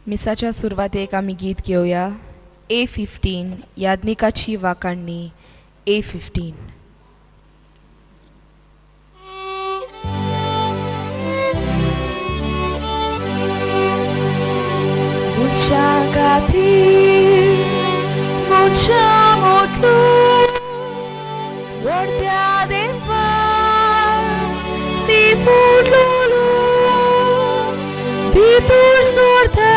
मिसाच्या सुरवातेक आमी गीत घेवया A15 याज्ञिकाची वाकाणणी A15. Mucha खातीर मुच्या मोतलो व्हडत्या देवा नी फुटलो भितर सोरता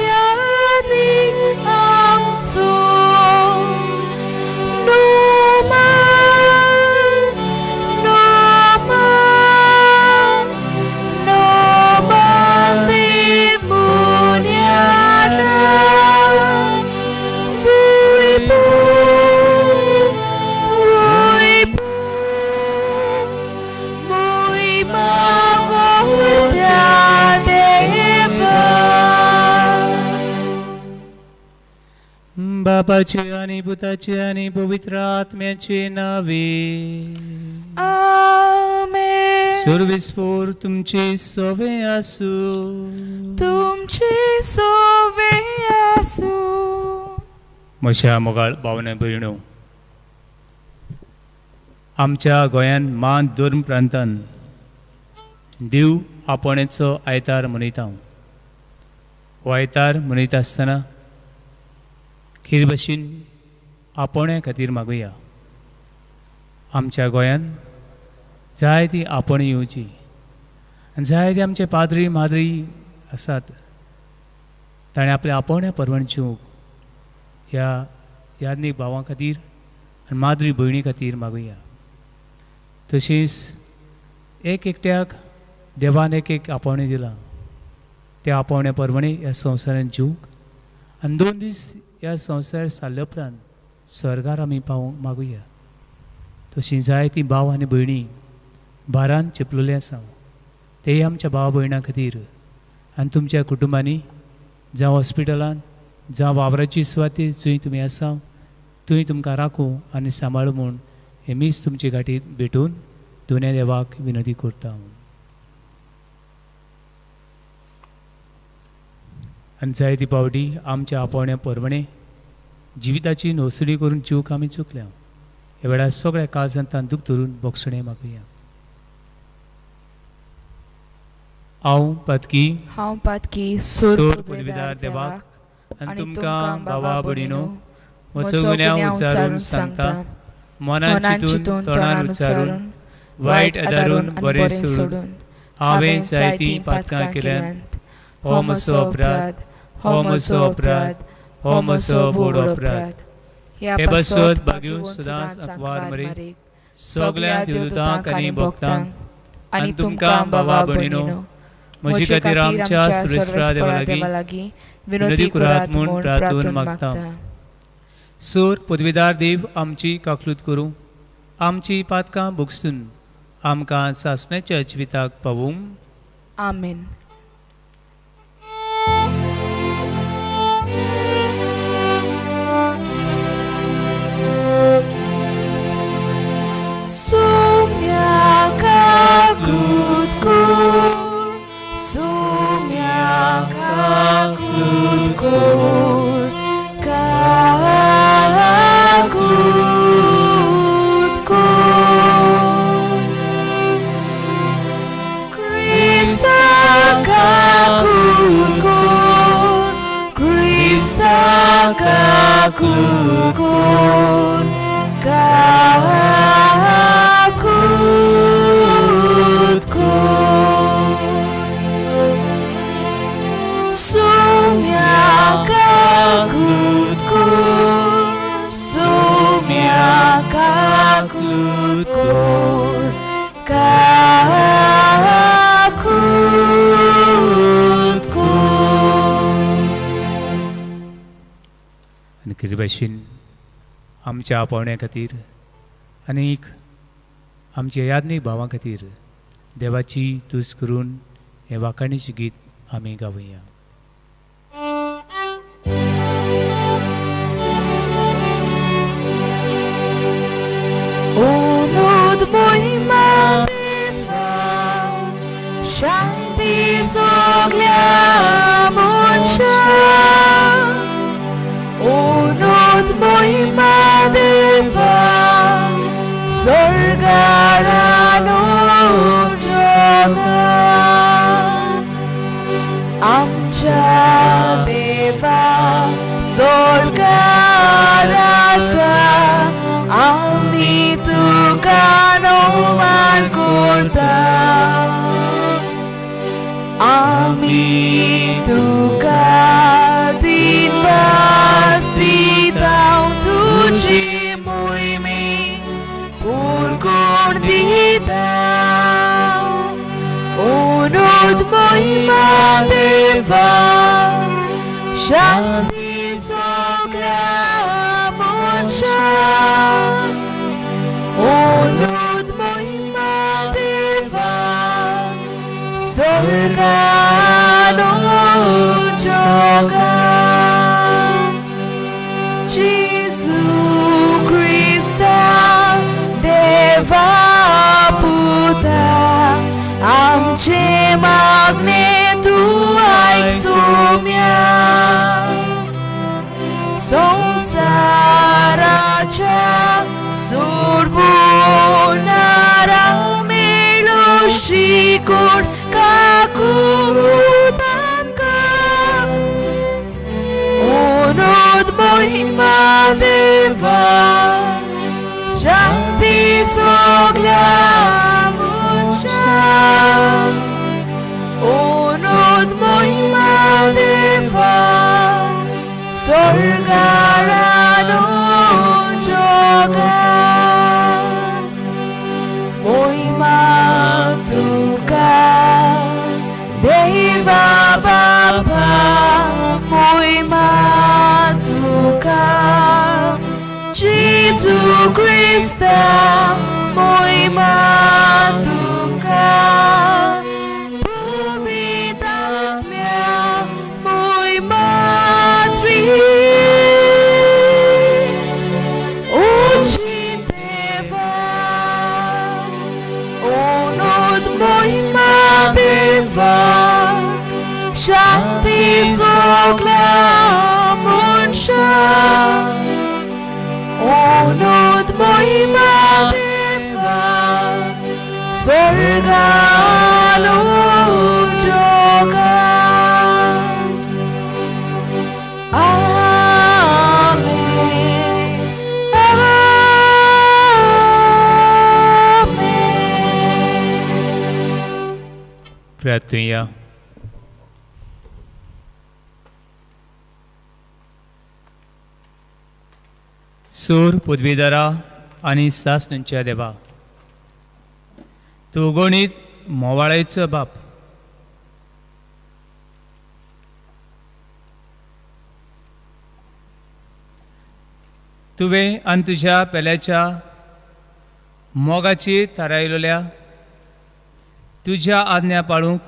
यादीक आमचो बापाचे आणि पुताचे आणि पवित्र आत्म्याचे नावे आमेन. सर्वेस्पोर तुमचे सोवे आसू. तुमचे सोवे आसू. म्हज्या मोगाळ भावना भयणो, आमच्या गोंयान मान धर्म प्रांतान देव आपणेचो आयतार मनयता. हो आयतार मनयता आसतना खीर भाशेन आपणे खातीर मागुया. आमच्या गोंयान जाय ती आपण येवची आनी जाय ते आमचे पाद्री माद्री आसात, ताणें आपल्या आपोवण्या परवणच्यो ह्या याज्ञीक भावां खातीर आनी माद्री भयणी खातीर मागुया. तशेंच एक एकट्याक देवान एक एक आपोवणें दिलां. त्या आपोवण्या परवणे ह्या संवसारान जिवंक आनी 2 दीस ह्या संवसार सारले उपरांत स्वर्गार आमी पावूंक मागुया. तशीं जाय ती भाव आनी भयणी भारान चिपलुले आसा, तेय आमच्या भाव भयणां खातीर आनी तुमच्या कुटुंबांनी जावं हॉस्पिटलान जावं वावराची सुवातेर जंय तुमी आसा थंय तुमकां राखूं आनी सांबाळूं म्हूण हे मीस तुमचे गाठीत भेटून दोनूय देवाक विनंती करता. आनी जाय ती पावटी आमच्या आपोवण्या परमणे जिविताची नोसडी करून जीवक आमी चुकल्या. ह्या वेळार सगळ्या काळजांतान दूख धरून बोगसणे मागुया. हांव पातकी सोर पदवीदार देवाक आनी तुमकां भावा भयणीनो म्हजो गुन्यांव उच्चारून सांगता. मनान चिंतून तोंडान उच्चारून वायट आदारून बरें सोडून हांवें जायतीं पातकां केल्यांत. हो म्हजो अपराध, हो म्हजो अपराध, हो म्हजो व्हड अपराध. हे बसत भाग्यूं सदांच अकवार मरे सगळ्या देवदूतांक आनी भक्तांक आनी तुमकां भावा भयणीनो म्हजे खातीर आमच्या सुरेश्वरा देवा लागीं विनंती करात म्हूण प्रार्थून मागता. सोर पदवीदार देव आमची काकलूत करूं, आमची पातकां भोगसून आमकां सासण्याच्या जिविताक पावूंक. आमेन. भाशेन आमच्या आपोवण्या खातीर आनीक आमच्या याज्ञीक भावां खातीर देवाची तुज करून हे वाकाणीचें गीत आमी गावया. शांती सगळ्या मनशा उन्नत महिमा देवा स्वर्गारानो जगात आमच्या देवा स्वर्गाराचा आम्ही तुका नमन करता आम्ही तुका दिवस दिता तुझी मोहिमे पुरगुण दिता उन्नत महिमा देवा शांती सगळ्या मनशाक उन्नत महिमा देवा स्वर्गानो जगात जेजू ख्रिस्ता देवा पुता आमचे मागणे तू आयकसुम्या संसाराच्या सोडवणारा मेलो शिकोड काकूत आमकां उन्नत महिमा देवा शांती सगळ्या मनशाक उन्नत महिमा देवा स्वर्गारानो जगात महिमा तुका देवा बापा महिमा तुका जेजू ख्रिस्ता महिमा तुका पवित्रात्म्या महिमा महिमा देवा शांती सगळ्या मनशाक उन्नत महिमा देवा स्वर्गानो जगात आमेन प्रार्थूया. सूर पदवीधरा आनी सासणच्या देवा तूं गणीत मोवाळेचो बाप तुवें आनी तुज्या पेल्याच्या मोगाचेर थारायलेल्या तुज्या आज्ञा पाळूंक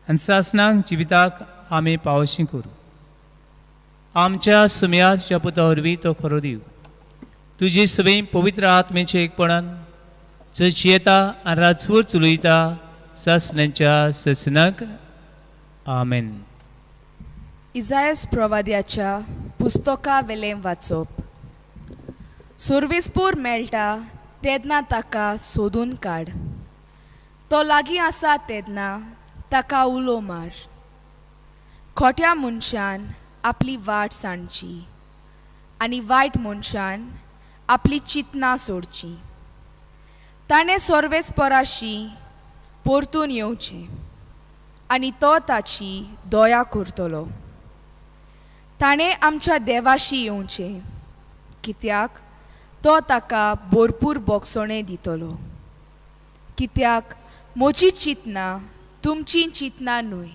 आनी सासणांक जिविताक आमी पावशी करूं. आमच्या सुम्याच्या पुता वरवीं तो खरो दिव तुजी सवय पवित्र आत्मेच्या एकपणान जशी येता आनी राजवट चलयता सासणांच्या ससनाक आमेन. इजायास प्रवाद्याच्या पुस्तका वेलें वाचप. सुरवेस्पूर मेळटा तेदना ताका सोदून काड. तो लागीं आसा तेदना ताका उलो मार. खोट्या मनशान आपली वाट सांडची आनी वायट मनशान आपली चिंतना सोडची. ताणें सोर्वेस्पराशी परतून येवचें आनी तो ताची दया करतलो. ताणें आमच्या देवाशी येवचें कित्याक तो ताका भरपूर बोगसणें दितलो. कित्याक म्हजी चिंतना तुमची चिंतना न्हय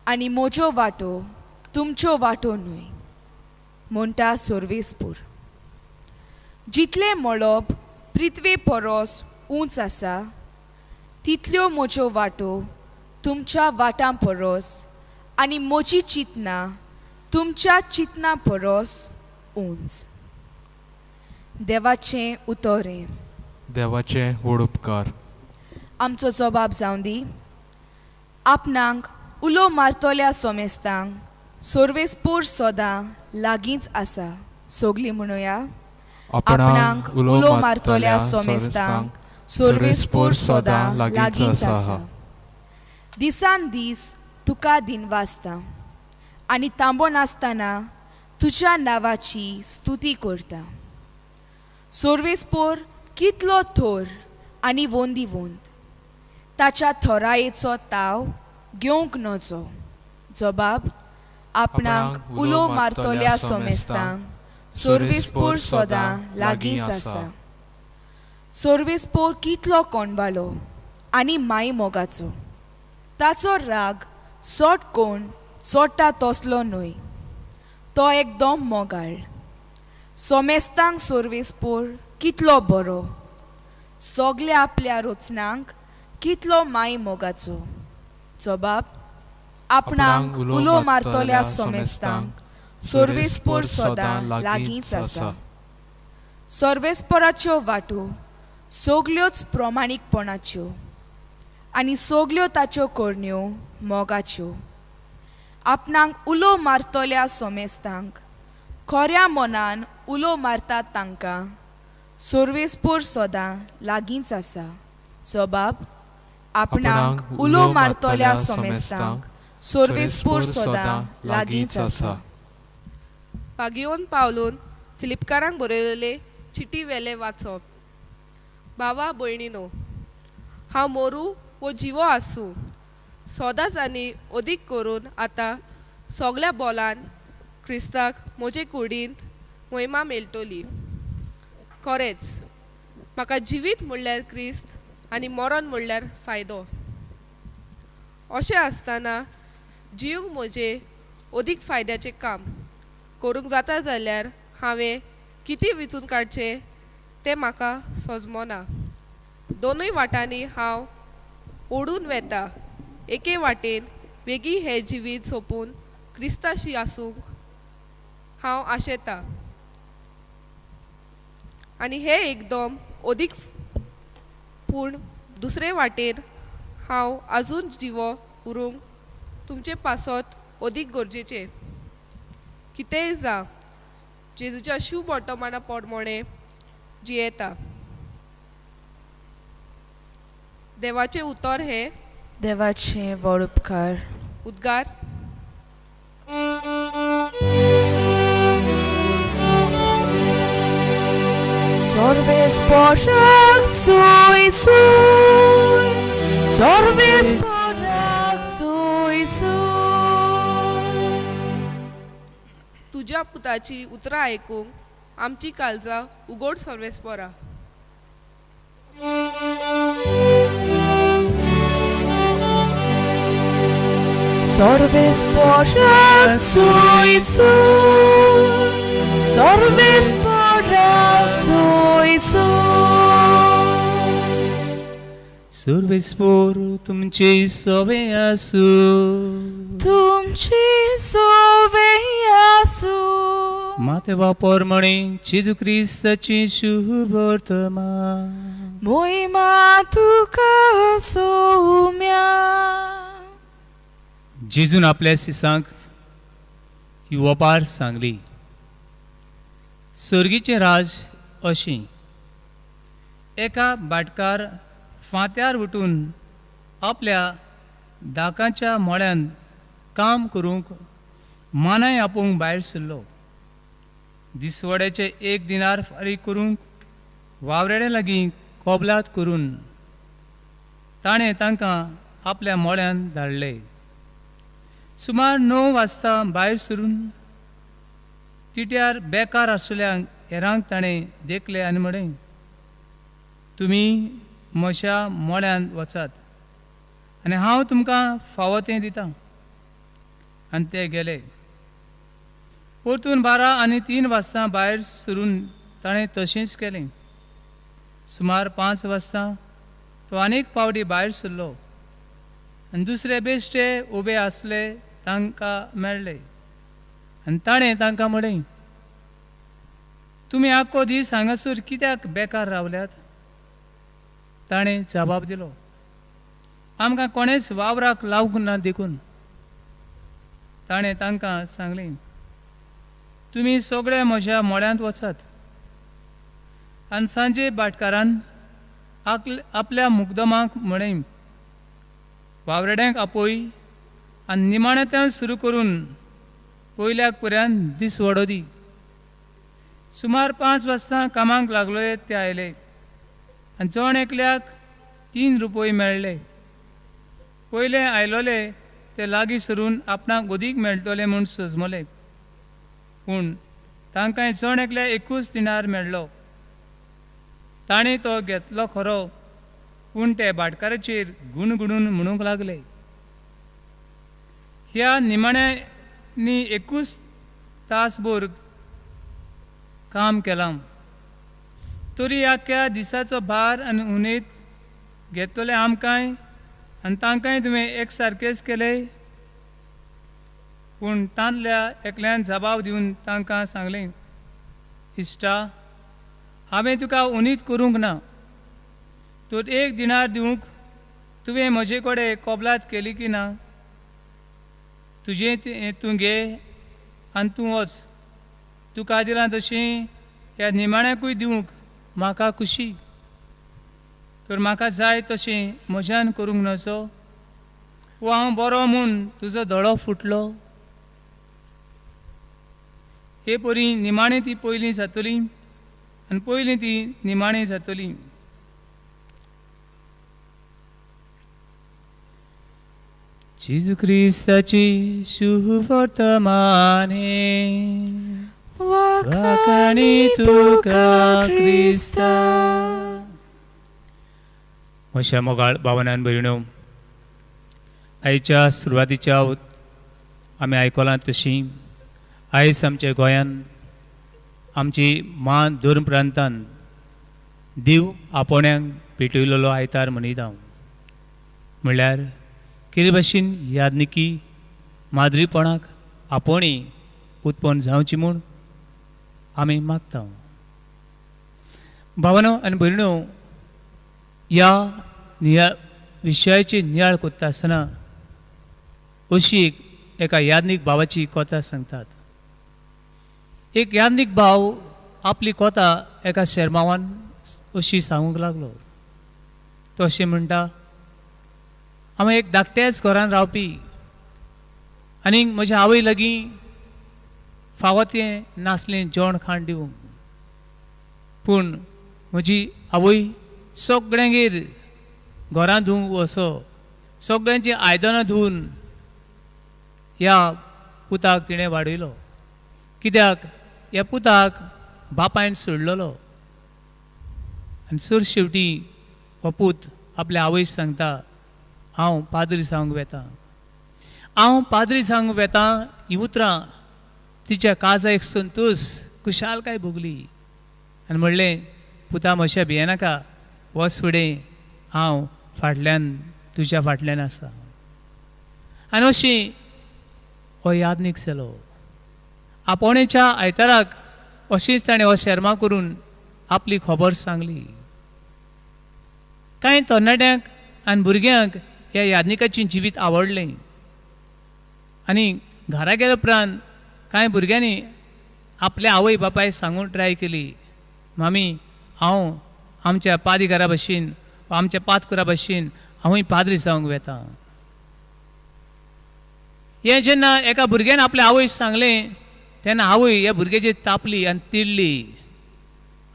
आनी म्हजो वाटो तुमच्यो वाटो न्हय म्हणटा सोर्वेस्पूर. जितलें मळब पृथ्वे परस उंच आसा तितल्यो म्हज्यो वाटो तुमच्या वाटां परस आनी म्हजी चिंतना तुमच्या चिंतना परस उंच. देवाचें उतोरें. देवाचे व्हड उपकार. आमचो जबाब जावन दी. आपणाक उलो मारतोल्या सोमेस्तांक सोर्वेस्पोर सोदां लागींच आसा. सोगली म्हणुया. आपणांक उलो मारतोल्या सोमेस्तांक सोर्वेस्पोर सोदां लागींच आसा. दिसान दीस तुका दिनवासता आनी तांबो नासतना तुज्या नांवाची स्तुती करता. सोर्वेस्पोर कितलो थोर आनी वोंदी वोंद, ताच्या थोरायेचो ताव घेवंक नजो. जबाब आपणांक उलो मारतोल्या सोमेस्तांक सोर्वेस्पोर सोदां लागींच आसा. सोर्वेस्पोर कितलो कोणवालो आनी माई मोगाचो, ताचो राग सोट कोण चोडटा तसलो न्हय, तो एकदम मोगाळ. सोमेस्तांक सोर्वेस्पोर कितलो बरो, सोगल्या आपल्या रोचनांक कितलो माई मोगाचो. जबाब आपणांक उलो मारतोल्या सोमेस्तांक सोर्वेस्पोर सोदां लागींच आसा. सोर्वेस्पोराच्यो वाटो सोगल्योच प्रमाणीकपणाच्यो आनी सोगल्यो ताच्यो कोरण्यो मोगाच्यो. आपणांक उलो मारतोल्या सोमेस्तांक खऱ्या मनान उलो मारतात तांकां सोर्वेस्पोर सोदां लागींच आसा. जबाब आपणांक उलो मारतोल्या सोमेस्तांक सोर्वेस्पोर सोदां लागींच आसा. पागियोन पावलून फिलिपकारांक बरयलेले चिटी वेले वाचप. भावा भयणीनो, हांव मोरू वो जिवो आसूं, सोदांच आनी अदीक करून आतां सोगल्या बोलान क्रिस्ताक म्हजे कुडींत महिमा मेळटली. खरेंच म्हाका जिवीत म्हणल्यार क्रिस्त आनी मरण म्हणल्यार फायदो. अशें आसतना जियूंक म्हजे अदीक फायद्याचें काम करूंक जाता जाल्यार हांवें कितें विचून काडचें तें म्हाका सोजमना. दोनूय वाटांनी हांव ओडून वेता. एके वाटेन वेगी हें जिवीत सोंपून क्रिस्ताशी आसूंक हांव आशेतां, आनी हें एकदम अदीक. पूण दुसरे वाटेन हांव आजून जिवो उरूंक तुमचे पासत अदीक गरजेचें. कितेंय जावं जेजूच्या शू बॉटमाना पोडमोणें जियेता. देवाचें उतर हें देवाचे व्हड उपकार. उद्गार. सोर्वेस्पोराक सूय सूय, सोर्वेस्पोराक सूय सूय. तुज्या पुताची उतरां आयकूंक आमची काळजां उगड सोर्वेस्पोरा. सोर्वेस्पोराक सूय सूय, सोर्वेस्पोराक सूय सूय. सोर्वेस्पोर तुमचे सोवे आसूं, तुमची सोवे आसूं. माते वापर म्हणे जेजू क्रिस्ताची शुभ वर्तमान. मोहिमा तुका सोम्या. जेजून आपल्या शिसांक ही वपार सांगली. सर्गीचें राज अशीं. एका भाटकार फांत्यार उठून आपल्या दाकांच्या मळ्यांत काम करूंक मानाय आपूंक भायर सरलो. दिसवड्याचे 1 दिनार फारीक करूंक वावरेडे लागीं कोबलात करून ताणें तांकां आपल्या मळ्यांत धाडले. सुमार 9 वाजता भायर सरून तिट्यार बेकार आशिल्ल्या हेरांक ताणें देखले आनी म्हळें, तुमी म्हज्या मळ्यांत वचात आनी हांव तुमकां फावो तें दितां. आनी ते गेले. परतून 12 आनी 3 वाजता भायर सरून ताणें तशेंच केलें. सुमार 5 वाजता तो आनीक पावटी भायर सरलो आनी दुसरे बेश्टे उबे आसले तांकां मेळ्ळे. आनी ताणें तांकां म्हळें, तुमी आख्खो दीस हांगासर कित्याक बेकार रावल्यात? ताणें जबाब दिलो, आमकां कोणेच वावराक लावंक ना देखून. ताणें तांकां सांगलें, तुमी सगळे म्हज्या मळ्यांत वचात आनी सांजे भाटकारान आपल्या मुग्दमाक म्हणें, वावरड्यांक आपय आनी निमाण्यांतल्यान सुरू करून पयल्याक पर्यंत दीस वडो दी. सुमार 5 वाजता कामाक लागलोले ते आयले आनी जण एकल्याक 3 रुपये मेळ्ळे. पयले आयलोले ते लागीं सरून आपणाक ओदीक मेळटले म्हूण सजमले, पूण तांकां जण एकल्या 1 दिनार मेळ्ळो. ताणें तो घेतलो खरो, पूण ते भाटकाराचेर गुणगुणून म्हणूंक लागले, ह्या निमाण्यांनी 1 तासभर काम केलां, तरी आख्या दिसाचो भार आनी उणीत घेतले आमकांय आनी तांकांय तुवें एक सारकेच केले. पूण तांतल्या एकल्यान जबाब दिवन तांकां सांगलें, इश्टा, हांवें तुका उणीत करूंक ना. तर 1 दिनार दिवंक तुवें म्हजे कडेन कबलात केली की ना? तुजें तूं घे आनी तूं वच. तुका दिलां तशें ह्या निमाण्याकूय दिवंक म्हाका खुशी. तर म्हाका जाय तशें म्हज्यान करूंक नजो, वो हांव बरो म्हूण तुजो दोळो फुटलो. हे परी निमाणी ती पयलीं जातली आनी पयलीं ती निमाणी जातली. जेजू क्रिस्ताची शुभ वर्तमाने वाखाणी तुका क्रिस्ता. म्हज्या मोगाळ भावनान भयणो, आयच्या सुरवातीच्या आमी आयकलां तशीं आयज आमच्या गोंयांत आमची मान धर्म प्रांतान देव आपोण्याक भेटयलेलो आयतार मनयता. म्हणल्यार केले भाशेन यादनिकी माद्रीपणाक आपोणी उत्पन्न जावची म्हूण आमी मागता. भावनो आनी भयणो, ह्या विशयाची नियाळ कोत्ता आसतना अशी एका यादनीक भावाची कथा सांगतात. एक यादनीक भाव आपली कथा एका शेरमावान अशी सांगूंक लागलो. तो अशें म्हणटा, हांव एक धाकट्याच घरान रावपी आनी म्हज्या आवय लागीं फावो तें नासलें जेवण खाण दिवंक. पूण म्हजी आवय सगळ्यांगेर घरां धुवंक वचो, सगळ्यांची आयदनां धुवन ह्या पुताक तिणें वाडयलो. कित्याक ह्या पुताक बापायन सोडलेलो. आनी सर शेवटी हो पूत आपल्या आवयक सांगता, हांव पाद्री जावंक वेता, हांव पाद्री जावंक वेता. हीं उतरां तिच्या काळजाक संतोश खुशालकाय भोगली. आनी म्हणलें, पुता म्हज्या भियेनाका, वच फुडें, हांव फाटल्यान तुज्या फाटल्यान आसा. आनी अशी हो यादनीक जालो. आपोणेच्या आयताराक अशीच ताणें हो शर्मा करून आपली खबर सांगली. कांय तरणाट्यांक आनी भुरग्यांक ह्या यादनिकाचें जिवीत आवडलें. आनी घरा गेल्या उपरांत कांय भुरग्यांनी आपल्या आवय बापायक सांगूंक ट्राय केली, मामी, हांव आमच्या पादिकारा भाशेन वा आमच्या पातकुरा भाशेन हांवूय पाद्री जावंक वेता. हें जेन्ना एका भुरग्यान आपल्या आवयक सांगलें तेन्ना आवय ह्या भुरग्याचेर तापली आनी तिडली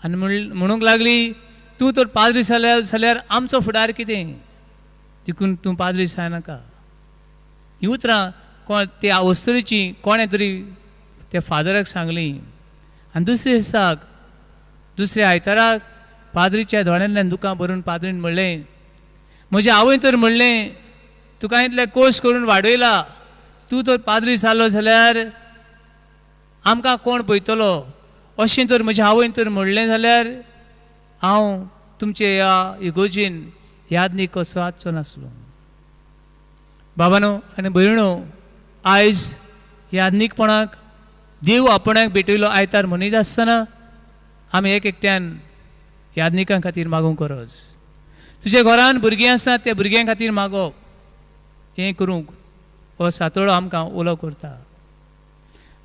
आनी म्हणूंक लागली, तूं तर पाद्री जाल्यार आमचो फुडार कितें? देखून तूं पाद्री जायनाका. हीं उतरां त्या वस्तुरीची कोणें तरी त्या फादराक सांगलीं. आनी दुसऱ्या दिसाक दुसऱ्या आयताराक पाद्रीच्या दोळ्यांतल्यान दुकां भरून पाद्रीन म्हणलें, म्हज्या आवय तर म्हणलें, तुका इतले कोर्स करून वाडयला, तूं तर पाद्री जालो जाल्यार आमकां कोण पळयतलो? अशें तर म्हज्या आवयन तर म्हणलें जाल्यार हांव तुमचे ह्या इगोर्जेन यादनीक कसो आसचो नासलो. बाबानो आनी भयणो, आयज यादनीकपणाक देव आपणाक भेटयलो आयतार मनयता आसतना आमी एक एकट्यान यादनिकां खातीर मागूंक गरज. तुज्या घरान भुरगीं आसात त्या भुरग्यां खातीर मागप. हें करूंक हो सातोळो आमकां उलो करता.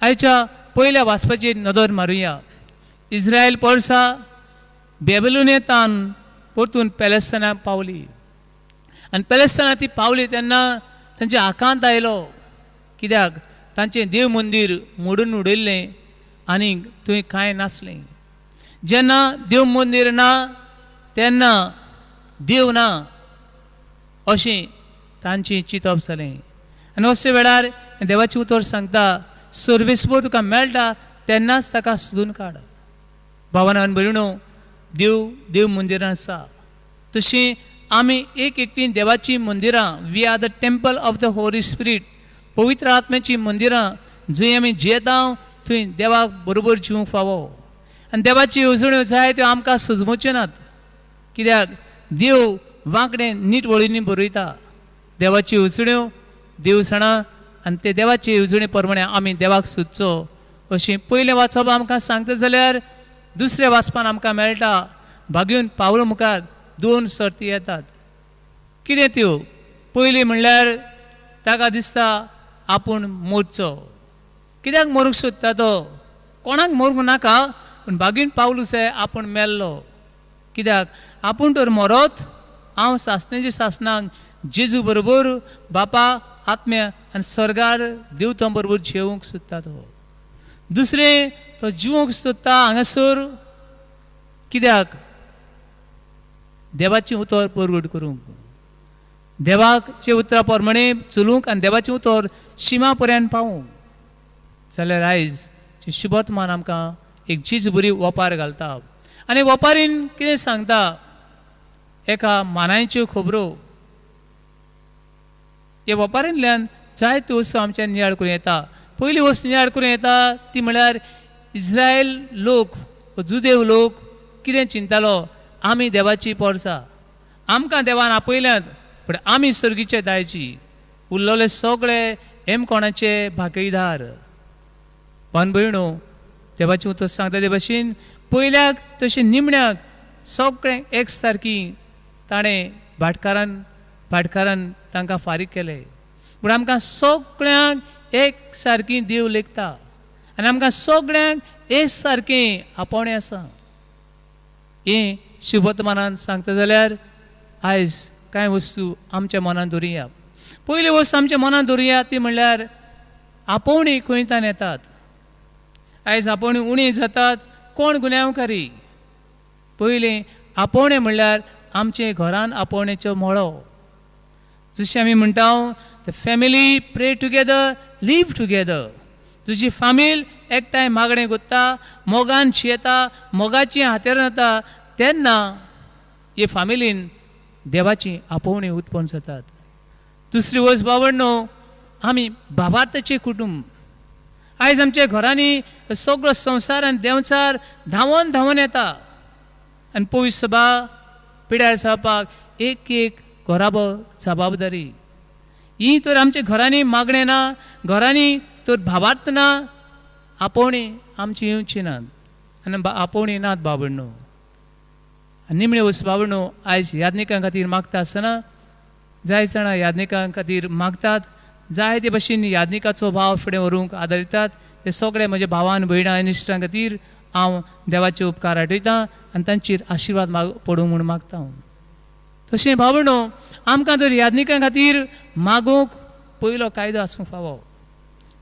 आयच्या पयल्या वाचपाची नदर मारुया. इस्रायल पोरसा बेबलोनियेंतान परतून पॅलेस्ताना पावली आनी पॅलेस्ताना ती पावली तेन्ना तांचे आकांत आयलो, कित्याक तांचें देव मंदीर मोडून उडयल्लें आनी थंय कांय नासलें. जेन्ना देव मंदीर ना तेन्ना देव ना अशें तांचें चिंतप जालें. आनी असल्या वेळार देवाचें उतर सांगता, सर्वेस्पर तुका मेळटा तेन्नाच ताका सोदून काड. भावांनो आनी भयणीनो, देव मंदिरां आसा. तशीं आमी एक एकटीन देवाची मंदिरां, we are the temple of the holy spirit, पवित्र आत्म्याची मंदिरां, जंय आमी जियेता थंय देवाक बरोबर जिवंक फावो. आनी देवाची येवजण्यो जाय त्यो आमकां सजमोच्यो नात, कित्याक देव वांकडें नीट वळींनी बरयता. देवाची येवजण्यो देव जाणा आनी ते देवाचे येवजणे प्रमाणे आमी देवाक सोदचो अशें पयलें वाचप आमकां सांगता जाल्यार दुसऱ्या वाचपान आमकां मेळटा. भाग्यून पावलो मुखार 2 सर्ती येतात. कितें त्यो? पयली म्हणल्यार ताका दिसता आपूण मरचो. कित्याक मरूंक सोदता तो? कोणाक मरूंक नाका, पूण भाग्यून पावलो जाय आपूण मेल्लो. कित्याक आपूण तर मरोत, हांव सासण्याच्या सासणाक जेजू बरोबर बापा आत्म्या आनी स्वर्गार देवता बरोबर जेवंक सोदता तो. दुसरें तो जिवंक सोदता हांगासर, कित्याक देवाचें उतर परगट करूंक, देवाचे उतरा प्रमाणे चलूंक आनी देवाचें उतर शिमा पर्यंत पावूंक. जाल्यार आयज शुभतमान आमकां एक चीज बरी वपार घालता. आनी वपारीन कितें सांगता, एका मानायच्यो खबरो. हे वपारींतल्यान जायत्यो वस्तू आमच्या नियाळ करूं येता. पयली वस्त नियाळ करूं येता ती म्हळ्यार इस्रायल लोक, जुदेव लोक कितें चिंतालो, आमी देवाची पोरसां, आमकां देवान आपयल्यांत, पूण आमी सर्गीचे दायची, उरलेले सगळे हेम कोणाचे भागीदार. भावन भयणो, देवाचें उतर सांगता ते भाशेन पयल्याक तशें निमण्याक सगळें एक सारकी ताणें भाटकारान तांकां फारीक केले. पूण आमकां सगळ्यांक एक सारकी देव लेखता आनी आमकां सगळ्यांक एक सारकें आपोवणें आसा. हें शुभवर्तमानान सांगता जाल्यार आयज कांय वस्तू आमच्या मनान दवरुया. पयली वस्त आमच्या मनान दवरुया ती म्हणल्यार आपोवणी खंयच्यान येतात. आयज आपोवणी उणी जातात, कोण गुन्यांवकारी. पयलीं आपोवणें म्हणल्यार आमचे घरान आपोवणेचो मळो. जशें आमी म्हणटा द फॅमिली प्रे टुगेदर, लीव टुगेदर. तुजी फामील एकठांय मागणें करता, मोगान शियेता, मोगाची हातेर जाता, तेन्ना हे फामिलीन देवाची आपोवणी उत्पन्न जातात. दुसरी वस्त भावंडो, आमी भावार्थाचें कुटुंब. आयज आमच्या घरांनी सगळो संवसार आनी देंवचार धांवोन धांवोन येता आनी पवित्र सभा पिड्यार जावपाक एक घराबो जबाबदारी. ही तर आमच्या घरांनी मागणें ना, घरांनी तर भावार्थ ना, आपोवणी आमची येवची नात आनी आपोवणी नात भावंडो. निमणे वस्त भावंडो, आयज याज्ञिकां खातीर मागता आसतना जाय जाणां याज्ञिकां खातीर मागतात, जाय ते भाशेन याज्ञिकाचो भाव फुडें व्हरूंक आदारितात. ते सगळे म्हज्या भावान भयणां आनी इश्टां खातीर हांव देवाचे उपकार आठयतां आनी तांचेर आशिर्वाद पडूं म्हूण मागता. तशें भावंडो, आमकां तर याज्ञिकां खातीर मागूंक पयलो कायदो आसूंक फावो.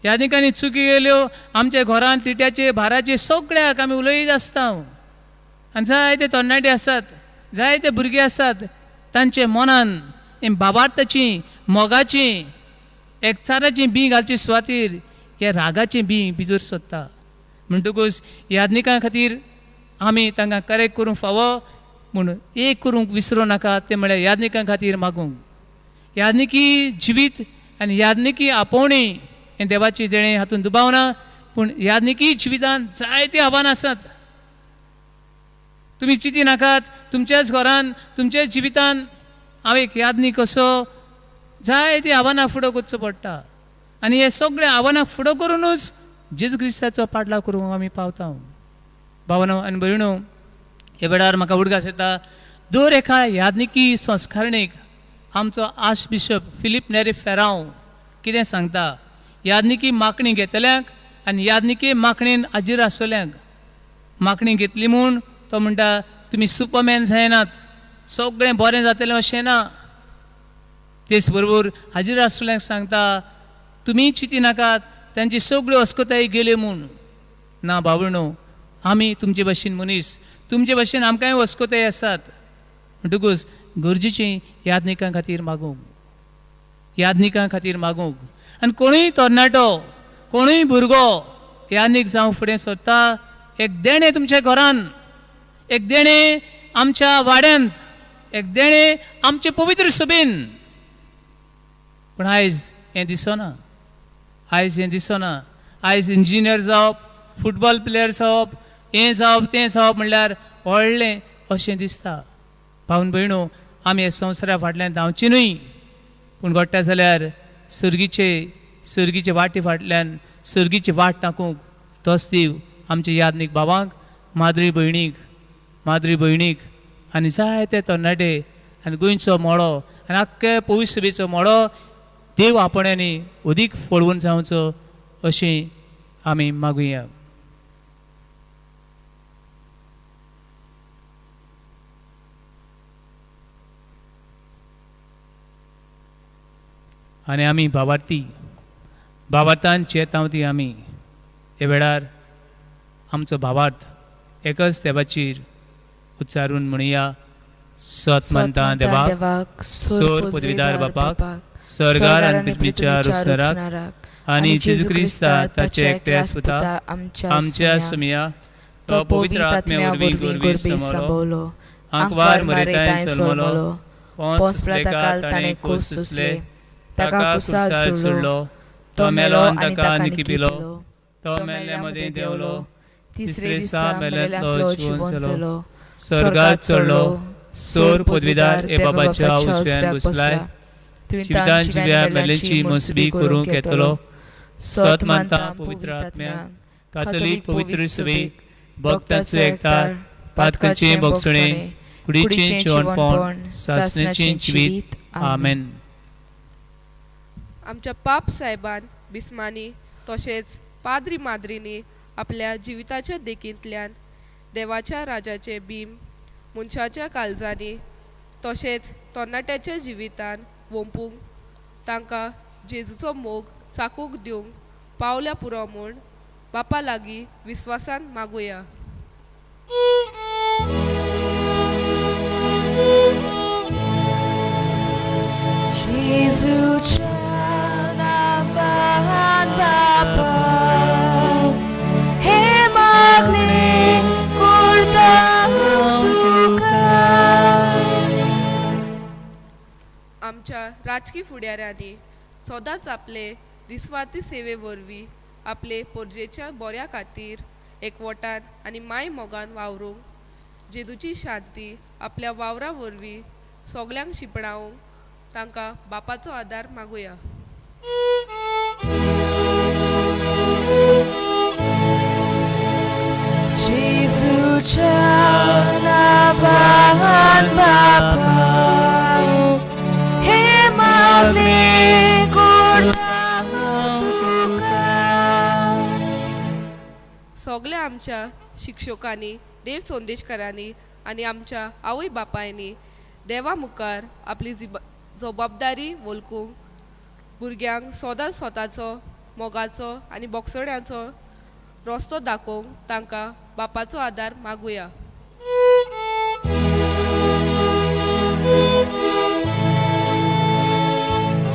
याज्ञिकांनी चुकी केल्यो आमच्या घरांत तिट्याचे भाराचे सगळ्याक आमी उलयत आसता. आनी जायते तरणाटे आसात, जायते भुरगे आसात, तांचे मनान भावार्थाची, मोगाची, एकचाराची बी घालचे सुवातेर हे रागाचे बी भितर सोदता. म्हणटकूच याज्ञिकां खातीर आमी तांकां करेक्ट करूंक फावो, पूण एक करूंक विसरूं नाका, तें म्हळ्यार याज्ञिकां खातीर मागूंक. याज्ञिकी जिवीत आनी याज्ञिकी आपोवणी हें देवाची देणें, हातूंत दुबाव ना. पूण याज्ञिकी जिवितांत जायतीं आव्हानां आसात. तुमी चिंती नाकात, तुमच्याच घरान, तुमच्याच जिवितांत हांव एक याज्ञीक कसो जायतीं आव्हानां फुडो करचो पडटा. आनी हे सगळे आव्हानां फुडो करूनच जेजू क्रिस्ताचो पाटलाव करूंक आमी पावता. भावनो आनी भयणो, हे वेळार म्हाका उडगास येता, दर एका याज्ञिकी संस्कारणीक आमचो आर्च बिशप फिलीप नेरी फेरांव कितें सांगता. याज्ञिकी मागणी घेतल्यांक आनी यादनिके माखणेन हाजीर आसलेंक माखणी घेतली म्हूण तो म्हणटा तुमी सुपरमॅन जायनात, सगळें बरें जातलें अशें ना. तेच बरोबर हाजीर आसलेंक सांगता तुमी चिंती नाकात तांची सगळ्यो अस्कोताय गेल्यो म्हूण. ना बाबूणो, आमी तुमचे भाशेन मनीस, तुमचे भाशेन आमकांय अस्कोताय आसात. म्हणटकूच गरजेचें यादनिकां खातीर मागूंक, यादनिकां खातीर मागूंक. आनी कोणूय तरणाटो, कोणूय भुरगो यादनीक जावं फुडें सरता, एक देणें तुमच्या घरान, एक देणें आमच्या वाड्यांत, एक देणें आमचे पवित्र सभेन. पण आयज हें दिसना, आयज हें दिसना. आयज इंजिनियर जावप, फुटबॉल प्लेयर जावप, हें जावप तें जावप म्हणल्यार व्हडलें अशें दिसता. भावन भयणो, आमी ह्या संवसारा फाटल्यान धांवची न्हय, पूण घडटा जाल्यार सर्गीचे वाटे फाटल्यान सर्गीची वाट टाकूंक तोच देव आमच्या यादनीक भावांक, माद्री भयणीक आनी जायते तरणाटे आनी गोंयचो मोडो आनी आख्खे पवित्र सभेचो मोडो देव आपणांनी अदीक पळवून जावचो अशें आमी मागुया. आनी आमी भावार्थान चेतावती आमी हे वेळार आमचो भावार्थ एकच देवाचेर उच्चारून म्हणुया. सत म्हणटा देवाक, सोर पदवीदार बापाक, स्वर्गार आनी पृथ्वीच्या रुसराक आनी जेजू क्रिस्ता ताचे एकट्या सुता आमच्या सुमिया तो पवित्र आत्म्या वरवीं गोरवीर समोलो, आंकवार मरेताय जल्मलो, पोंस पिलाताकाल ताणें खूस सुसले, ताका कुसाल सोडलो, तो मेलो आनी ताका निखिपिलो, तो मेल्ल्या मदें देंवलो, तिसरे दिसा मेल्यांतलो जिवंत जालो, स्वर्गात चडलो, सोर पदवीदार हे बाबाच्या उजव्यान बसलाय, जिवितां जिव्या मेल्यांची मोसबी करूंक येतलो. सत मानता पवित्र आत्म्याक, कातोलीक पवित्र सभेक, भक्तांचो एकठार, पातकांचें भोगसणें, कुडीचें जेवणपण, सासणाचें जिवीत. आमेन. आमच्या पाप साहेबान बिस्मानी तशेंच पाद्री माद्रींनी आपल्या जिविताच्या देखींतल्यान देवाच्या राजाचे बीम मनशाच्या काळजांनी तशेंच तरणाट्याच्या जिवितान वंपूंक तांकां जेजूचो मोग चाकूंक दिवंक पावल्या पुरो म्हूण बापा लागीं विस्वासान मागुया. जेजूच्या नांवान बापा हे मागणे करता तुका. आमच्या राजकी फुडाऱ्यांनी सदांच आपले दिसवार्थी सेवे वरवीं आपले पोरजेच्या बऱ्या खातीर एकवटान आनी माय मोगान वावरूंक जेजूची शांती आपल्या वावरा वरवीं सगल्यांक शिपणावंक तांकां बापाचो आदार मागुया. जेजूच्या नांवान बापा हे मागणे करता तुका. सगल्या आमच्या शिक्षकांनी, देव संदेशकारांनी आनी आमच्या आवय बापायनी देवा मुखार आपली जबाबदारी वळखूंक भुरग्यांक सदांच स्वताचो मोगाचो आनी बोगसण्याचो रस्तो दाखोवंक तांकां बापाचो आदार मागुया.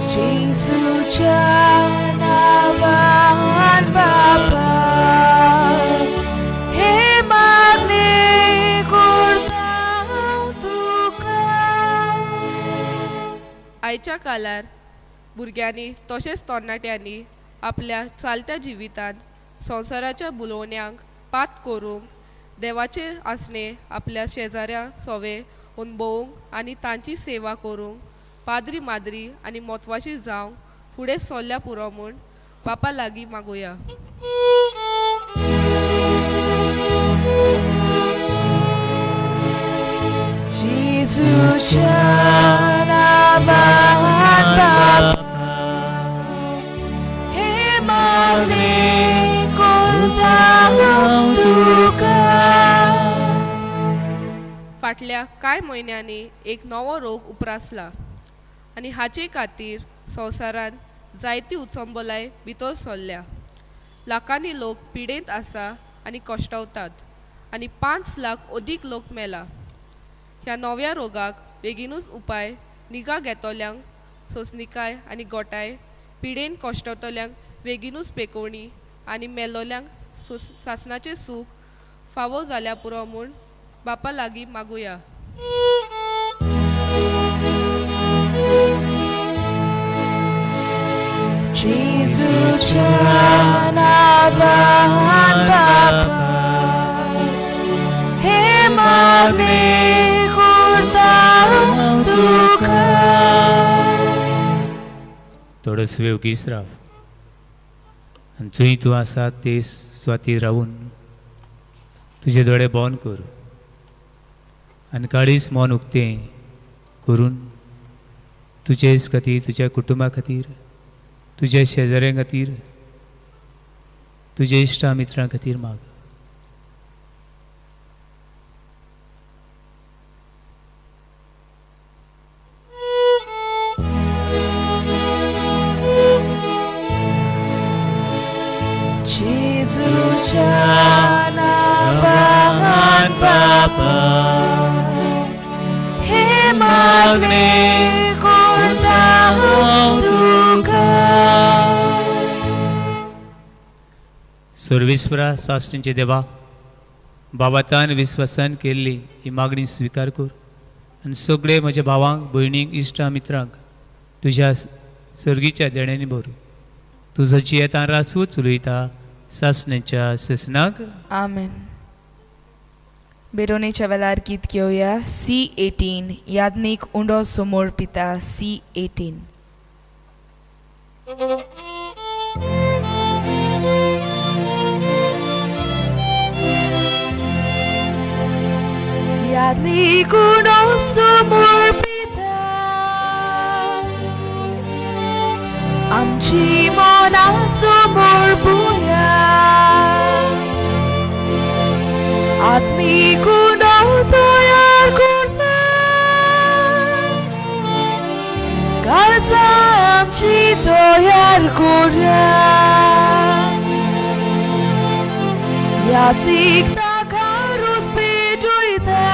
जेजूच्या नांवान बापा हे मागणे करता तुका. आयच्या काळार भुरग्यांनी तशेंच तरणाट्यांनी आपल्या चालत्या जिवितांत संवसाराच्या बुलोवण्यांक पात करूंक देवाचेर आसणे आपल्या शेजाऱ्या सोवे अणभवूंक आनी तांची सेवा करूंक पाद्री माद्री आनी म्हत्वाची जावंक फुडें सरल्या पुरो म्हूण बापा लागीं मागुया. जेजूच्या नांवान बापा हे मागणे फाटल्या कांय म्हयन्यांनी एक नवो रोग उप्रासला आनी हाचे खातीर संवसारान जायती उचंबलाय भितर सरल्या. लाखांनी लोक पिडेंत आसा आनी कश्टावतात आनी 5 लाख अदीक लोक मेला. ह्या नव्या रोगाक बेगीनूच उपाय निगा घेतल्यांक सोंसणिकाय आनी गोठाय, पिडेन कश्टावतल्यांक बेगीनूच पेकोवणी आनी मेलोल्यांक सासणाचें सूख फावो जाल्या पुरो म्हूण बापा लागीं मागुया. जेजूच्या नावान बापा हे मागणे करता तुका. थोडोस वेळ ओगीच राव आनी जंय तूं आसा ते सुवातेर रावून तुजे दोळे बंद कर आनी काळीच मन उक्तें करून तुजेच खातीर, तुज्या कुटुंबा खातीर, तुज्या शेजाऱ्यां खातीर, तुज्या इश्टा मित्रां खातीर माग. जेजूच्या नावान बापा हे मागणे करता तुका. सर्वेस्परा सासणेचे देवा, बाबातान विस्वासान केल्ली ही मागणी स्विकार कर आनी सगळे म्हज्या भावांक, भयणीक, इश्टा मित्रांक तुज्या सर्गीच्या देण्यांनी भर. तुजो जियेतां रासूच उलयता सासणेच्या सेसनाक. आमेन. बेरोनेच्या वेळार गीत घेवया. C18 याज्ञिक उंडो समोर पिता. C18. याज्ञिक उंडो समोर पिता आमची मना समोर बुया. आत्मिक उंडो तयार करता काळजा आमची तयार करूया. याज्ञिक ताका रोस पेटयता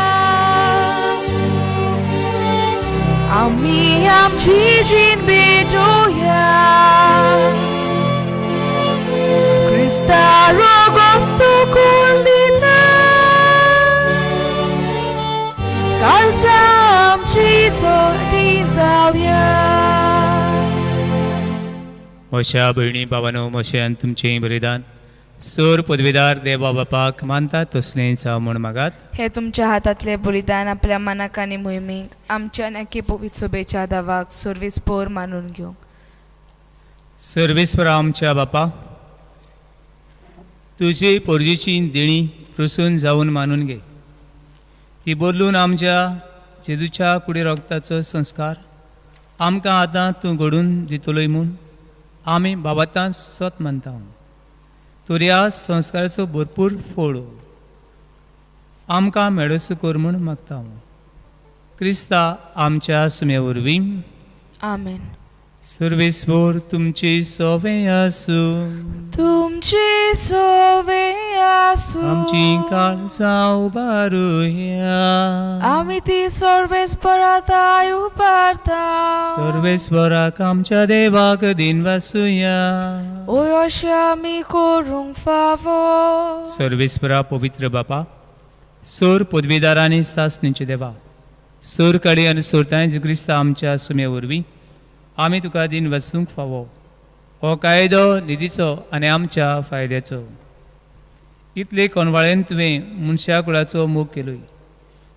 आमी आमची जीण पेटोवया. क्रिस्ता रोगोक तो कोण दिता काळजा आमची तोडी जावया. म्हज्या भयणी भावानो, म्हजें तुमचें बलिदान सर पदवीदार देवा बापाक मानतात तसलें जावं म्हूण मागात. हे तुमच्या हातांतले बलिदान आपल्या मनाक आनी मोहिमेक आमच्या नक्की पवित्र सभेच्या दावाक सर्वेस्पर मानून घेवंक. सर्वेस्परा आमच्या बापा, तुजी पोरजेची देणी प्रसून जावन मानून घे. ती बदलून आमच्या जेजूच्या कुडी रगताचो संस्कार आमकां आतां तूं घडून दितलोय म्हूण आमी बाबातां सत मानता. तर ह्या संस्काराचो भरपूर फळ आमकां मेळस कर म्हूण मागता. क्रिस्ता आमच्या सुमे वरवीं. आमेन. सर्वेस्पर तुमची सवें आसूं. तुमची सवें आसूं. आमची काळजां उबारुया. आमी ती सर्वेस्पराताय उबारता. सर्वेस्पराक आमच्या देवाक दिन वासुया. ओय अशें आमी करूंक फावो. सर्वेस्परा पवित्र बापा, सोर पदवीदारांनी सासणेचे देवा, सोर काडी आनी सोरताय जे क्रिस्ता आमच्या सुमे वरवीं आमी तुका दिन वसूंक फावो. हो कायदो निधीचो आनी आमच्या फायद्याचो. इतले कोनवाळेन तुवें मनशा कुळाचो मोग केलोय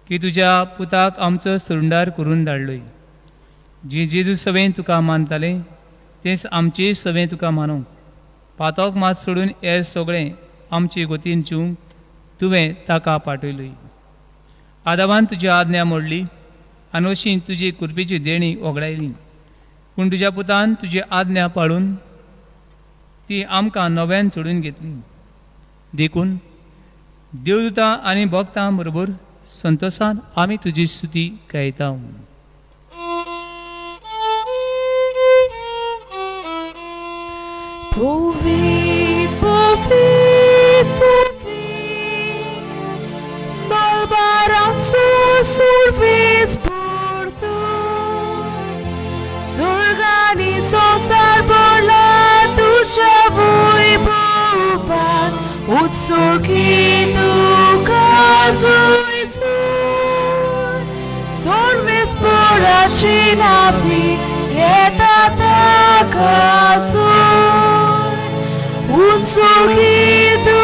की तुज्या पुताक आमचो सुरुंडार करून धाडलोय. जी जेजू सवें तुका मानतालें तेंच आमची सवें तुका मानूंक, पातोक मात सोडून हेर सगळें आमची गोतीन जिवंक तुवें ताका पाठयलोय. आदावान तुजी आज्ञा मोडली आनी अशी तुजी कृपेची देणी वगडायली. पूण तुज्या पुतान तुजी आज्ञा पाळून ती आमकां नव्यान सोडून घेतली. देखून देवदूतां आनी भक्तां बरोबर संतोषान आमी तुजी स्तुती गायता. Povit, povit, povit, Barbaranțo survis porto, Surgani sosar por la dușa voi bovan, Ut surchitu cazui sur, Survis por acina fi, Ietata cazui, Un surchitu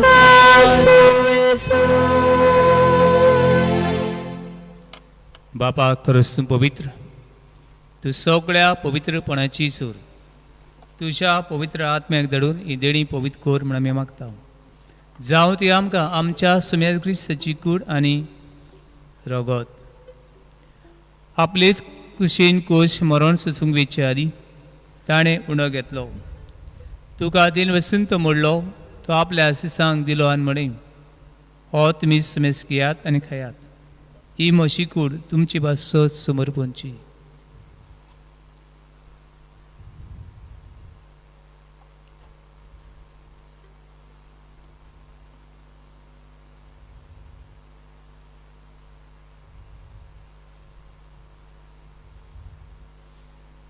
cazui sur. बापा खरंच तूं पवित्र, तूं सगळ्या पवित्रपणाची सूर. तुज्या पवित्र आत्म्याक धडून ही देणी पवित्र कोर म्हण आमी मागता. जावं ती आमकां आमच्या सुम्या क्रिस्ताची कूड आनी रगत. आपलेच कुशीन कोश मरण सोंसूंक वेचे आदी ताणें उणो घेतलो. तुका दिन वचून तो मोडलो, तो आपल्या आशिसांक दिलो आनी म्हणे, हो तुमी सुमेस घेयात आनी खायात. ही म्हशी कूड तुमची भासोच समर्पणची.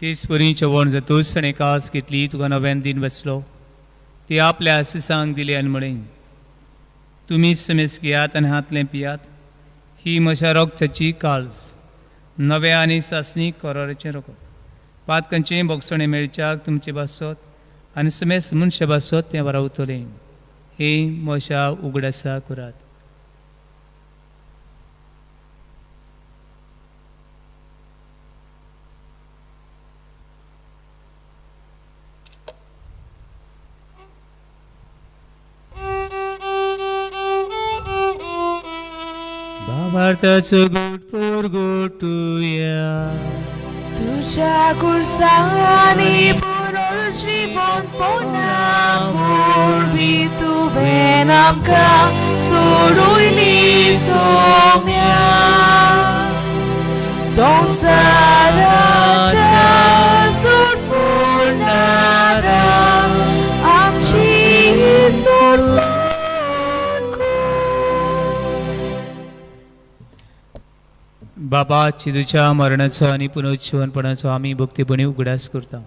तीस परींच्या वण जातूच ताणें कास घेतली, तुका नव्यान दिन बसलो. ती आपल्या आशिसांक दिली आनी म्हणे, तुमी सुमेस घेयात आनी हातलें पियात. ही म्हज्या रोगचाची काळज, नव्या आनी सासणी कोराचें रगत. पातकांचें बोगसणें मेळच्याक तुमचे बासोत आनी सुमेस मनशा बासोत तें वारावतलें. हे म्हज्या उगडासा करात. भावार्थाचो गोट पोर गोटुया. तुझ्या कुर्सानी पुनर्जीवन पोनावरवी तुवें आमकां सोडूयली सोम्या. संवसाराच्या सोडफोडणारा आमची सोडफोड. बाबा चिदूच्या मरणाचो आनी पुनरुज्जीवनपणाचो आमी भक्तीपणी उगडास करता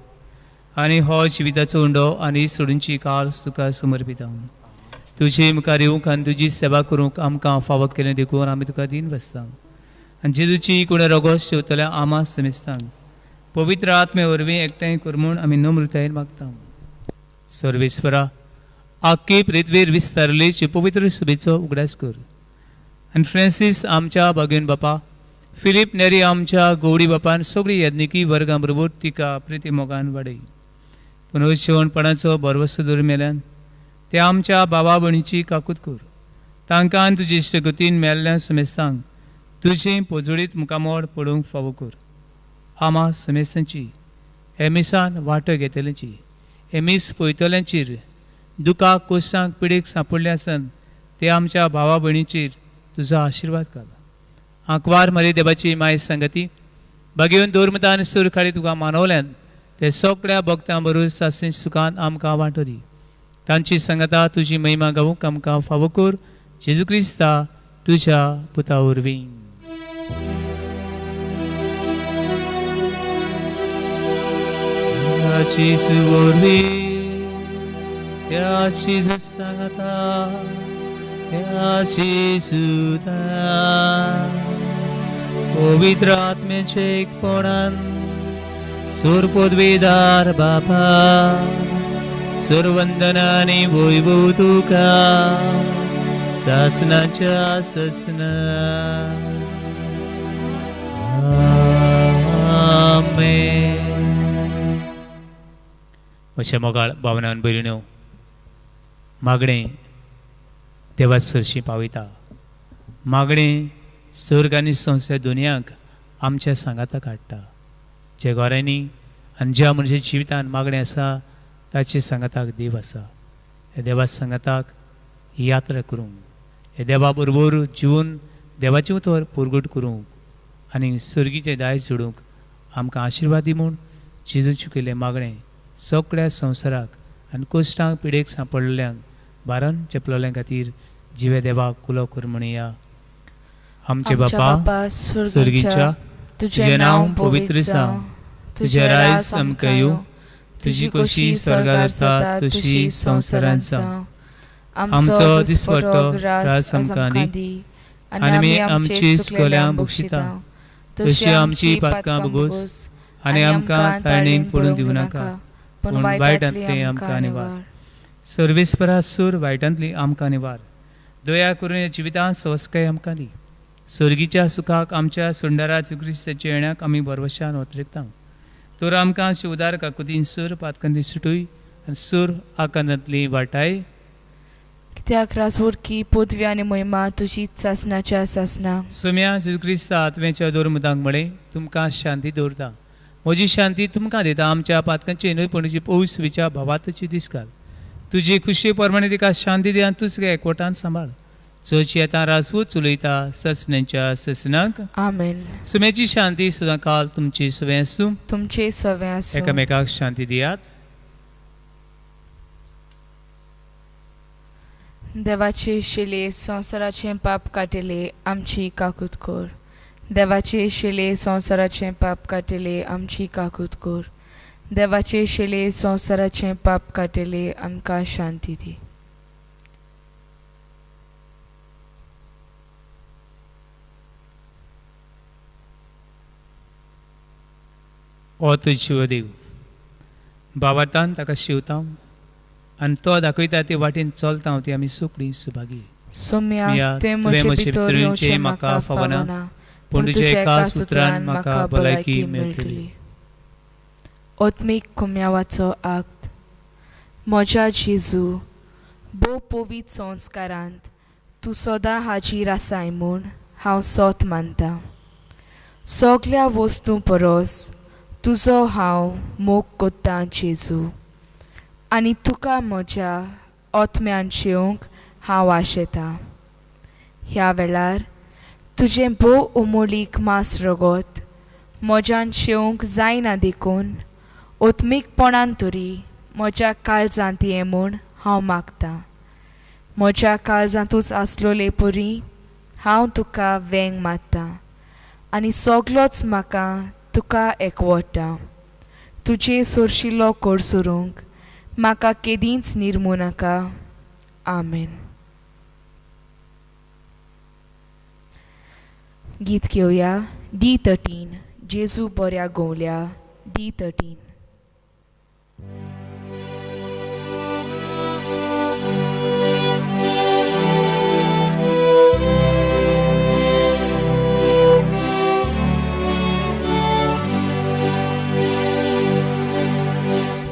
आनी हो जिविताचो उंडो आनी सोडूंची काळज तुका समर्पिता. तुजे मुखार येवंक आनी तुजी सेवा करूंक आमकां फावो केलें देखून आमी तुका दिन बसता. आनी जेजूची कोण रगत शेवतल्या आमा समेस्तांक पवित्र आत्मे वरवीं एकठांय कर म्हूण आमी नम्रतायेन मागता. सर्वेस्वरा, आख्खे पृथ्वीर विस्तारलेचे पवित्र सुबेचो उगडास कर. आनी फ्रांसीस आमच्या भाग्यवन बापा, फिलीप नेरी आमच्या गवडी बापान सगळी यज्ञिकी वर्गां बरोबर तिका प्रिती मोगान वाडय. पुनरुज्जीवनपणाचो भरवसो दवरून मेल्यान ते आमच्या भावा भयणीची काकूत कर. तांकां तुजे इश्टगतीन मेल्ल्या समेस्तांक तुजें पोजोळीत मुखामोड पडूंक फावो कर. आमा समेस्तांची एमिसान वांटो घेतल्यांची, एमीस पळयतल्यांचेर दुखाक कोशांक पिडेक सांपडले आसन ते आमच्या भावा भयणीचेर तुजो आशिर्वाद घाल. आंकवार मरे देवाची माय संगती भाग्यवन दोरमता आनी सूर खाडी तुका मानवल्यान ते सगळ्या भक्तां बरोबर सासणी सुखान आमकां वांटो दी. तांची संगता तुजी महिमा गावूंक आमकां फावो कर. जेजू क्रिस्ता तुज्या पुता वरवीं. जेजू वरवीं त्या जेजू संगता त्या जेजूदा पवित्र आत्म्याचे एकपणान सूर पदवीदार बापा सर्वंदनानी वैभव तुका सासनाच्या ससना. आमेन. म्हज्या मोगाळ भावनान भयणीनो, मागणें देवा सरशी पावयता. मागणें स्वर्ग आनी संवसार दोनयाक आमच्या सांगाताक हाडटा. जे घरांनी आनी ज्या मनशाच्या जिवितान मागणें आसा ताचे सांगाताक देव आसा. हे देवा सांगाताक यात्रा करूंक, हे देवा बरोबर जिवन देवाचे उतर पुरगूट करूंक आनी सर्गीचे दायज जोडूंक आमकां आशिर्वादी म्हूण जेजूचे केले मागणें सगळ्या संवसाराक आनी कोश्टांक पिडेक सांपडलेल्यांक बारान चेपलोल्या खातीर जिवे देवाक कुलो कर म्हणया. आमचे बापा स्वर्गीच्या तुझें नांव पवित्र जावं, तुझें रायज आमकां येवं, तुजी खोशी स्वर्गार जाता तशी संवसारांत जावं. आमचो दिसपट्टो रास आमकां दी आनी आमी आमची चुकलेल्यांक बक्षिता तशी आमची पातकां बगोस आनी आमकां ताळणेन पडूंक दिवं नाका पूण वायटांतली आमकां निवार. सर्वेस्परा सूर वायटांतली आमकां निवार. दया करून जिवितांत सवस्काय आमकां दी. सर्गीच्या सुखाक आमच्या सुंदरा क्रिस्ताच्या येण्याक आमी बरवशान वतरिकता. तर आमकां उदार काकुतीन सूर पातकांतली सुटूय आनी सूर आकांतांतली वाटाय. कित्याक राजवडकी पदवी आनी महिमा तुजी सासनाच्या सासना. सुम्या जेजू क्रिस्ता आत्म्याच्या दोरमुदांक म्हणे तुमकां शांती दवरता. म्हजी शांती तुमकां दिता. आमच्या पातकांची नयपणीची पौस विच्या भावातची दीस घाल. तुजी खुशी प्रमाणे तिका शांती दी आनी तुजगे एकवटान सांबाळ. चोची येता राजवूत चलयता ससन्यांच्या ससनाक. आमेन. सुम्याची शांती सुद्दां काल तुमची सवय आसूं. तुमचे सवय आसूं. एकामेकाक शांती दियात. देवाचे शिले संवसाराचे पाप काटिले आमची काकूत कोर. देवाचे शिले संवसाराचे पाप काटिले आमची काकूत कोर. देवाचे शिले संवसाराचे पाप काटिले आमकां शांती दी. ओ तुज शिवदेव बाबातान ताका शिवता आनी तो दाखयता ते वाटेन चलता ती आमी सुखडी सुभागी. सोम्या तुवें म्हजे भितर येवचें म्हाका फावना पूण तुज्या एका सुत्रान म्हाका भलायकी मेळटली. ओत्मीक कुम्यावाचो आक्त. म्हज्या जेजू भोव पवित्र संस्कारांत तूं सदां हाजीर आसाय म्हूण हांव सोत मानतां. सगल्या वस्तू परस तुजो हांव मोग कोत्तां जेजू आनी तुका म्हज्या ओत्म्यान जेवंक हांव आशेतां. ह्या वेळार तुजें भोव उमोलीक मास रगत म्हज्यान जेवंक जायना देखून ओत्मीकपणान तरी म्हज्या काळजांत ये म्हूण हांव मागतां. म्हज्या काळजांतूच आसलोले परी हांव तुका वेंग मारतां आनी सगलोच म्हाका तुका एकवटा. तुजे सोरशिल्लो कोर सोरूंक म्हाका केदींच निर्मू नाका. आमेन. गीत घेवया. D13 जेजू बऱ्या गोवल्या. D13.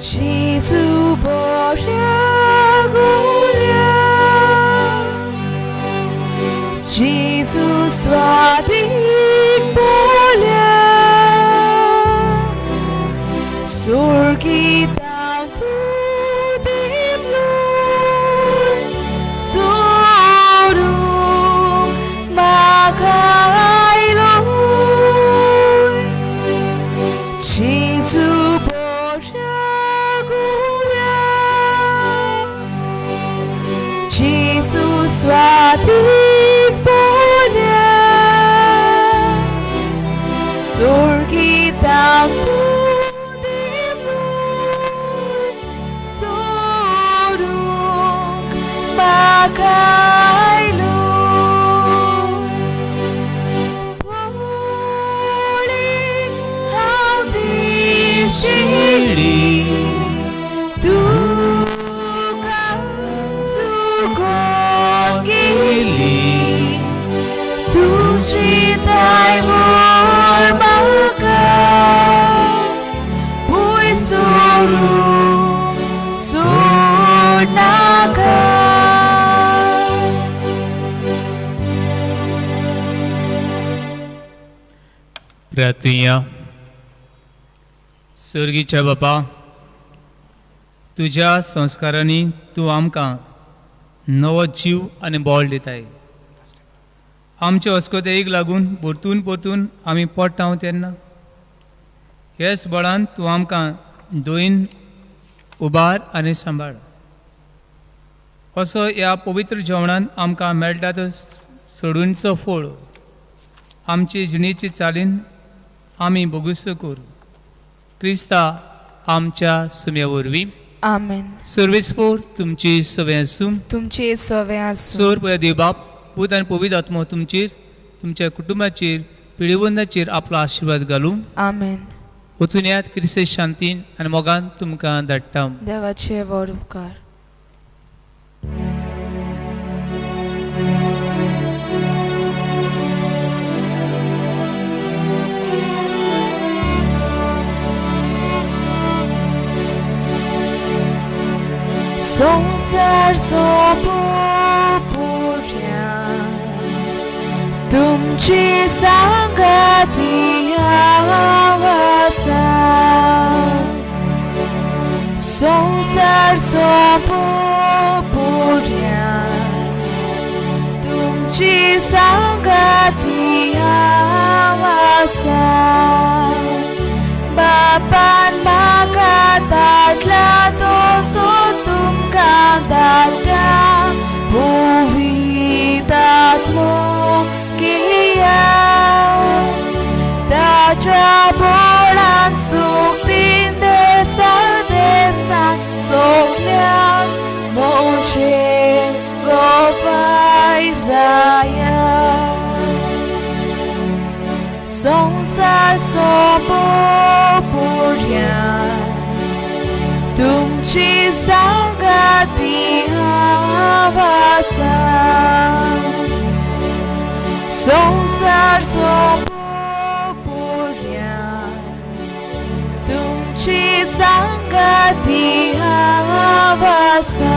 जेजू बऱ्या गोवल्या. जेजू स्वादीक बोल्या. Sorgitaं tu devloi sorum magailoi. Jesu boragulia. Jesu swadik bolia. Sorgitaं tu Magailo Poli Haudishiri Duka Sugogili Tujitai vor Maga Puisuru Sunaga प्रार्थया. सर्गीच्या बापा तुज्या संस्कारांनी तूं आमकां नवो जीव आनी बोळ दिताय. आमचे अस्कोतायेक लागून परतून परतून आमी पडटाव तेन्ना हेच बळान तूं आमकां दोईन उबार आनी सांबाळ. असो ह्या पवित्र जेवणान आमकां मेळटा तो सोडूनचो फळ आमचे जिणेची चालीन आमी भोगूस करूं. क्रिस्ता आमच्या सुम्या वरवीं. आमेन. सर्वेस्पोर तुमची सवय आसूं. तुमचे सवे आसूं. सोर पळय देवबाप पूत आनी पवित्र आत्मो तुमचेर तुमच्या कुटुंबाचेर पिळवंदाचेर आपलो आशिर्वाद घालूं. आमेन. वचून यात क्रिस्ते शांतीन आनी मोगान तुमकां धाडटा. देवाचे व्हड उपकार. संसार सोपुऱ्या तुमची सांगती आवासा. संसार सोपुऱ्या तुमची सांगती आवासा. बापान म्हाका धाडला तो सो तुमकां धाडटा. पवित्रात्मो किया ताच्या बोडान सुखीन देसान सोगल्याक मोचे गोपाय जाया. संसार सोपुऱ्या तुमची सांगती आवासा. संसार सोपुऱ्या तुमची सांगती आवासा.